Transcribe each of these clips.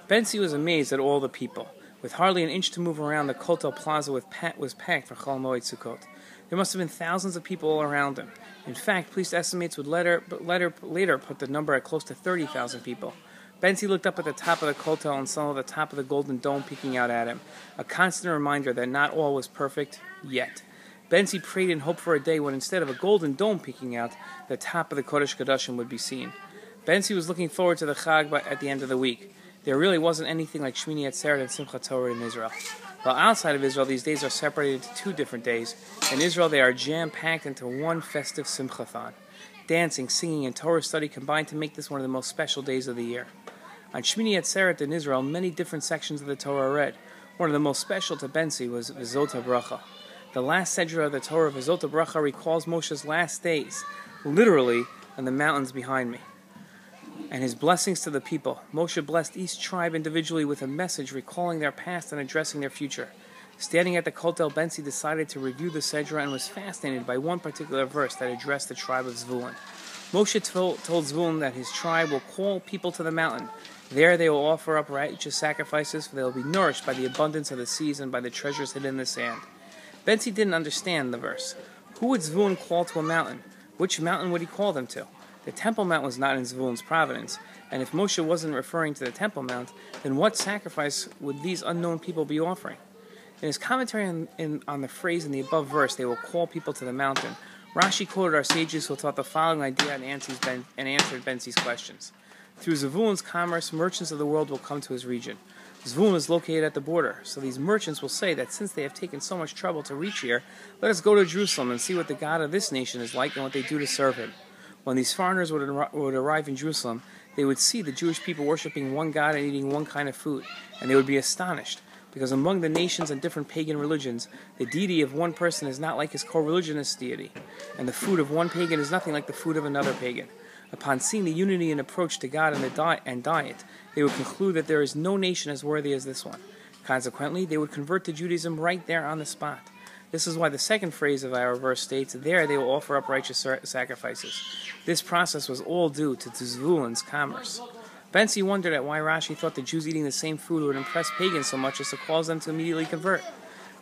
Bensi was amazed at all the people. With hardly an inch to move around, the Kotel Plaza was packed for Chol Moed Sukkot. There must have been thousands of people all around him. In fact, police estimates would later put the number at close to 30,000 people. Bensi looked up at the top of the Kotel and saw the top of the Golden Dome peeking out at him, a constant reminder that not all was perfect yet. Bensi prayed and hoped for a day when instead of a Golden Dome peeking out, the top of the Kodesh Kodashim would be seen. Bensi was looking forward to the Chag at the end of the week. There really wasn't anything like Shmini Atzeret and Simchat Torah in Israel. While outside of Israel, these days are separated into two different days. In Israel, they are jam-packed into one festive Simchathon. Dancing, singing, and Torah study combine to make this one of the most special days of the year. On Shmini Atzeret in Israel, many different sections of the Torah are read. One of the most special to Bensi was Vzos Haberachah. The last Sedra of the Torah, Vzos Haberachah, recalls Moshe's last days, literally on the mountains behind me, and his blessings to the people. Moshe blessed each tribe individually with a message recalling their past and addressing their future. Standing at the Kotel, Bensi decided to review the Sedra and was fascinated by one particular verse that addressed the tribe of Zvulun. Moshe told Zvulun that his tribe will call people to the mountain. There they will offer up righteous sacrifices, for they will be nourished by the abundance of the seas and by the treasures hidden in the sand. Bensi didn't understand the verse. Who would Zvulun call to a mountain? Which mountain would he call them to? The Temple Mount was not in Zvulun's providence, and if Moshe wasn't referring to the Temple Mount, then what sacrifice would these unknown people be offering? In his commentary on the phrase in the above verse, they will call people to the mountain, Rashi quoted our sages who taught the following idea and answered Bensi's questions. Through Zvulun's commerce, merchants of the world will come to his region. Zvulun is located at the border, so these merchants will say that since they have taken so much trouble to reach here, let us go to Jerusalem and see what the God of this nation is like and what they do to serve him. When these foreigners would arrive in Jerusalem, they would see the Jewish people worshiping one God and eating one kind of food, and they would be astonished, because among the nations and different pagan religions, the deity of one person is not like his co-religionist deity, and the food of one pagan is nothing like the food of another pagan. Upon seeing the unity and approach to God and diet, they would conclude that there is no nation as worthy as this one. Consequently, they would convert to Judaism right there on the spot. This is why the second phrase of our verse states, there they will offer up righteous sacrifices. This process was all due to Zvulun's commerce. Bensi wondered at why Rashi thought the Jews eating the same food would impress pagans so much as to cause them to immediately convert.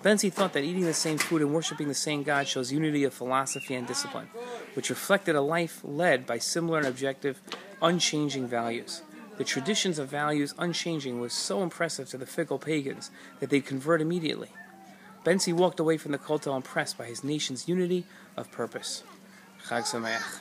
Bensi thought that eating the same food and worshiping the same God shows unity of philosophy and discipline, which reflected a life led by similar and objective, unchanging values. The traditions of values unchanging was so impressive to the fickle pagans that they'd convert immediately. Bensi walked away from the Kotel impressed by his nation's unity of purpose. Chag Sameach.